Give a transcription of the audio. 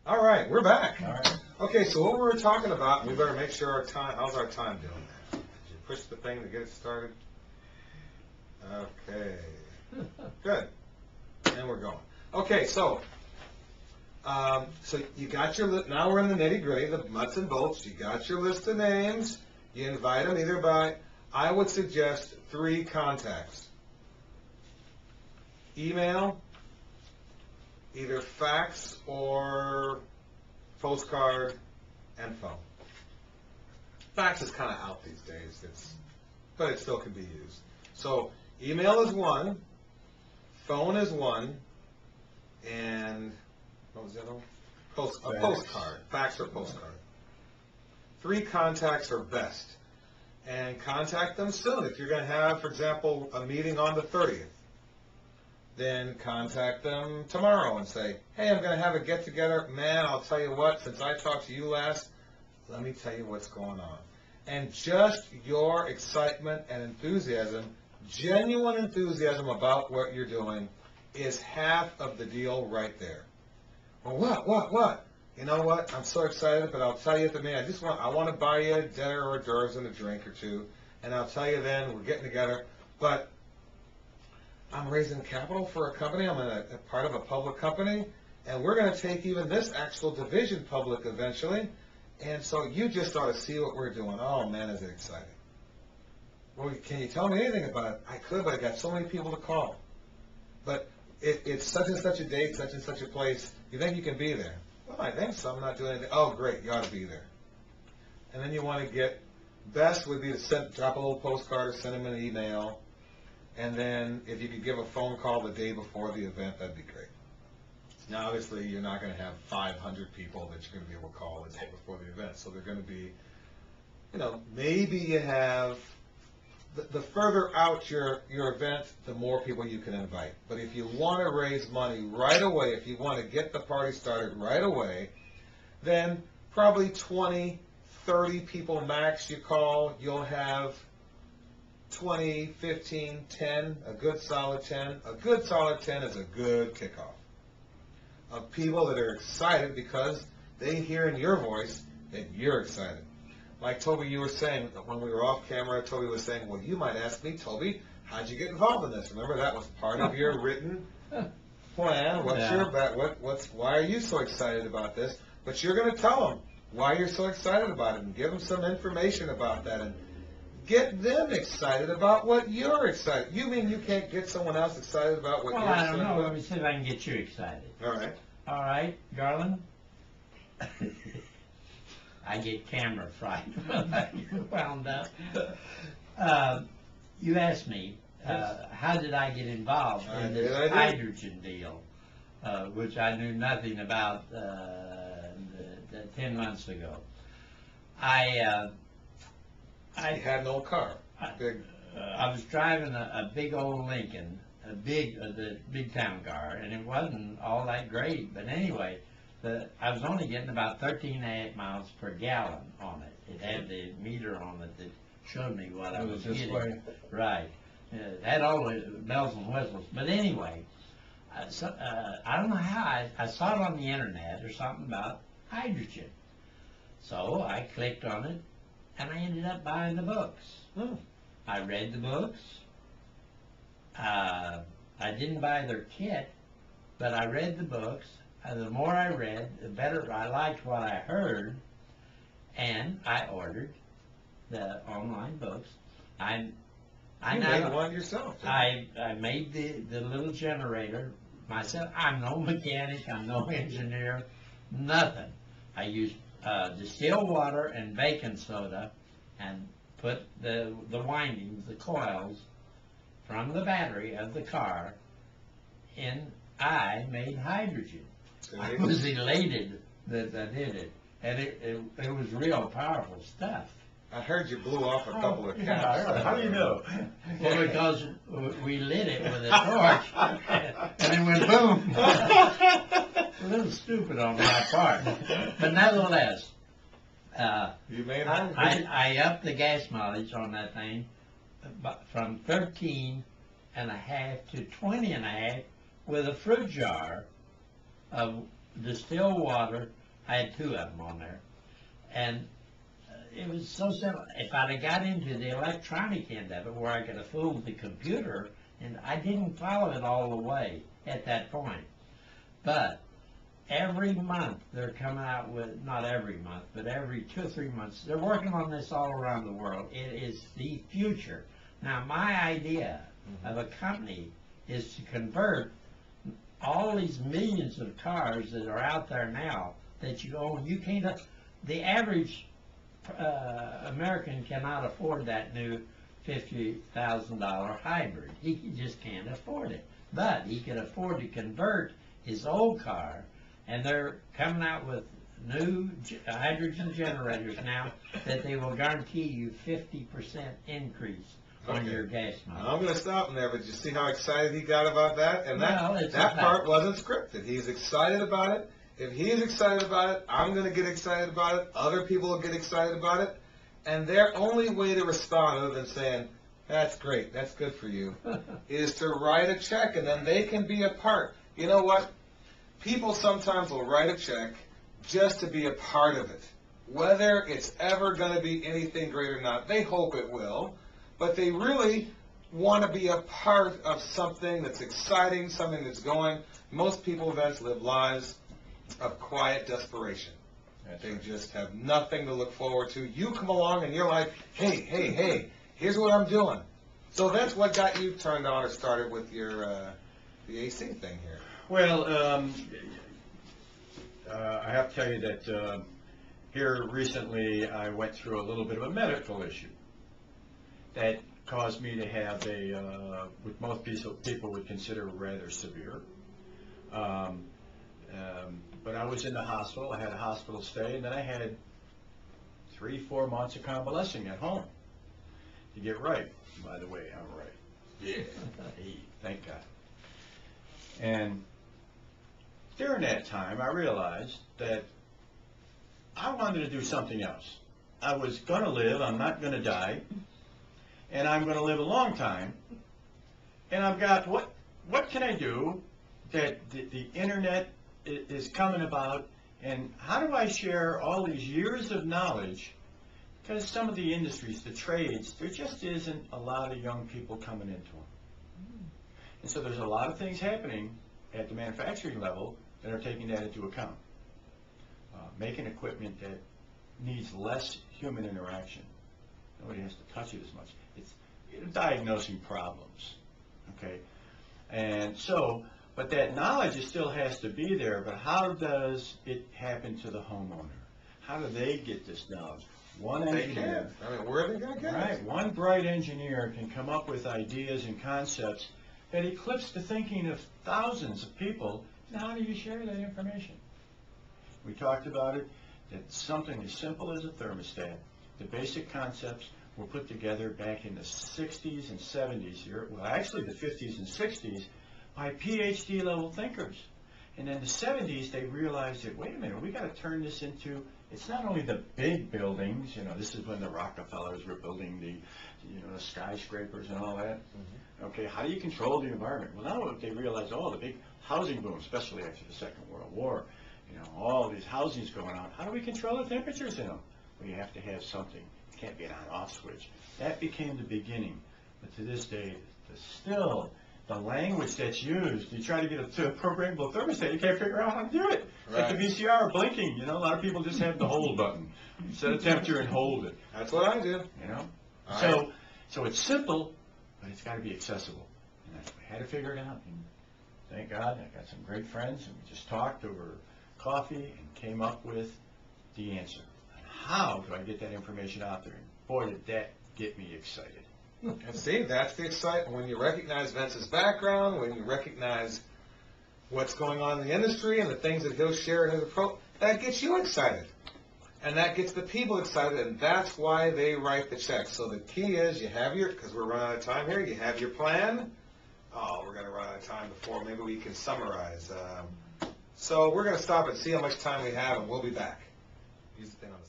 All right, we're back. All right. Okay, so what we were talking about, we better make sure our time, how's our time doing? Did you push the thing to get it started? Okay, good. And we're going. Okay, so you got your, now we're in the nitty gritty, the nuts and bolts. You got your list of names. You invite them either by, I would suggest 3 contacts. Email, either fax or postcard, and phone. Fax is kind of out these days, but it still can be used. So email is 1, phone is 1, and what was the other one? A postcard, fax or postcard. 3 contacts are best, and contact them soon. If you're going to have, for example, a meeting on the 30th, then contact them tomorrow and say, hey, I'm going to have a get-together. Man, I'll tell you what, since I talked to you last, let me tell you what's going on. And just your excitement and enthusiasm, genuine enthusiasm about what you're doing is half of the deal right there. Well, what? You know what? I'm so excited, but I'll tell you at the meeting, I want to buy you dinner or d'oeuvres and a drink or two, and I'll tell you then, we're getting together, but I'm raising capital for a company. I'm a part of a public company, and we're going to take even this actual division public eventually. And so you just ought to see what we're doing. Oh man, is it exciting! Well, can you tell me anything about it? I could, but I got so many people to call. But it's such and such a date, such and such a place. You think you can be there? Well, I think so. I'm not doing anything. Oh, great, you ought to be there. And then you want to get. Best would be to drop a little postcard or send them an email. And then if you could give a phone call the day before the event, that'd be great. Now, obviously, you're not going to have 500 people that you're going to be able to call the day before the event. So they're going to be, maybe you have, the further out your event, the more people you can invite. But if you want to raise money right away, if you want to get the party started right away, then probably 20, 30 people max you call. You'll have 20, 15, 10, a good solid 10. A good solid 10 is a good kickoff of people that are excited because they hear in your voice that you're excited. Like Toby, you were saying, when we were off camera, Toby was saying, well, you might ask me, Toby, how'd you get involved in this? Remember, that was part of your written plan. Why are you so excited about this? But you're going to tell them why you're so excited about it and give them some information about that and get them excited about what you're excited. You mean you can't get someone else excited about what you're excited about? Well, I don't know. Let me see if I can get you excited. All right. All right, Garland. I get camera fright when I get wound up. You asked me, how did I get involved in this hydrogen deal, which I knew nothing about 10 months ago. I had no car. I was driving a big old Lincoln, the big town car, and it wasn't all that great. But anyway, I was only getting about 13.5 miles per gallon on it. It had the meter on it that showed me what I was getting. Right. It had all the bells and whistles. But anyway, I don't know how, I saw it on the internet or something about hydrogen. So I clicked on it, and I ended up buying the books. I read the books. I didn't buy their kit, but I read the books. The more I read, the better I liked what I heard, and I ordered the online books. You made one yourself. I made the little generator myself. I'm no mechanic. I'm no engineer. Nothing. I used distilled water and baking soda and put the windings, the coils, from the battery of the car in. I made hydrogen. I was elated that I did it, and it was real powerful stuff. I heard you blew off a couple of caps. How do you know? Well, because we lit it with a torch, and it went boom. A little stupid on my part, but nevertheless, you made I upped the gas mileage on that thing from 13.5 to 20.5 with a fruit jar of distilled water. I had 2 of them on there, and it was so simple. If I'd have got into the electronic end of it, where I could have fooled the computer, and I didn't follow it all the way at that point. But every month they're coming out with, not every month, but every 2 or 3 months, they're working on this all around the world. It is the future. Now, my idea of a company is to convert all these millions of cars that are out there now that you own. You can't, the average American cannot afford that new $50,000 hybrid. He just can't afford it. But he can afford to convert his old car, and they're coming out with new hydrogen generators now that they will guarantee you 50% increase on Okay. your gas mileage. I'm going to stop him there, but you see how excited he got about that? And Well, it's that a part fact. wasn't scripted. He's excited about it. If he's excited about it, I'm going to get excited about it. Other people will get excited about it. And their only way to respond, other than saying, that's great, that's good for you, is to write a check, and then they can be a part. You know what? People sometimes will write a check just to be a part of it. Whether it's ever going to be anything great or not, they hope it will, but they really want to be a part of something that's exciting, something that's going. Most people, Vince, live lives of quiet desperation. They just have nothing to look forward to. You come along and you're like, hey, here's what I'm doing. So that's what got you turned on or started with your the AC thing here. Well, I have to tell you that here recently I went through a little bit of a medical issue that caused me to have a, what most people would consider rather severe. But I was in the hospital. I had a hospital stay, and then I had 3-4 months of convalescing at home to get right. By the way, I'm right. Yeah. Hey, thank God. And during that time, I realized that I wanted to do something else. I was going to live. I'm not going to die. And I'm going to live a long time. And I've got, what can I do that the internet is coming about, and how do I share all these years of knowledge? Because some of the industries, the trades, there just isn't a lot of young people coming into them. And so there's a lot of things happening at the manufacturing level that are taking that into account. Making equipment that needs less human interaction. Nobody has to touch it as much. It's diagnosing problems, okay? And so, but that knowledge still has to be there, but how does it happen to the homeowner? How do they get this knowledge? One They engineer, can. I mean, where are they going to get right, it? one bright engineer can come up with ideas and concepts that eclipse the thinking of thousands of people. And how do you share that information? We talked about it, that something as simple as a thermostat, the basic concepts were put together back in the 60s and 70s here, well actually the 50s and 60s, by PhD level thinkers. And in the 70s they realized that, wait a minute, we got to turn this into, it's not only the big buildings, you know, this is when the Rockefellers were building the, you know, the skyscrapers and all that. Okay, how do you control the environment? Well, now they realized, oh, the big housing boom, especially after the Second World War, you know, all these housings going on. How do we control the temperatures in them? Well, you have to have something. It can't be an on-off switch. That became the beginning. But to this day, still, the language that's used, you try to get to a programmable thermostat, you can't figure out how to do it. It's like the VCR blinking, you know, a lot of people just have the hold button. Set a temperature and hold it, That's what I do. you know? All So it's simple, but it's got to be accessible. And I had to figure it out. And thank God, I got some great friends, and we just talked over coffee and came up with the answer. And how do I get that information out there? And boy, did that get me excited. And see, that's the excitement. When you recognize Vince's background, when you recognize what's going on in the industry and the things that he'll share in his approach, that gets you excited. And that gets the people excited, and that's why they write the checks. So the key is you have your, because we're running out of time here, you have your plan. Oh, we're going to run out of time before maybe we can summarize. So we're going to stop and see how much time we have, and we'll be back. Use the thing on the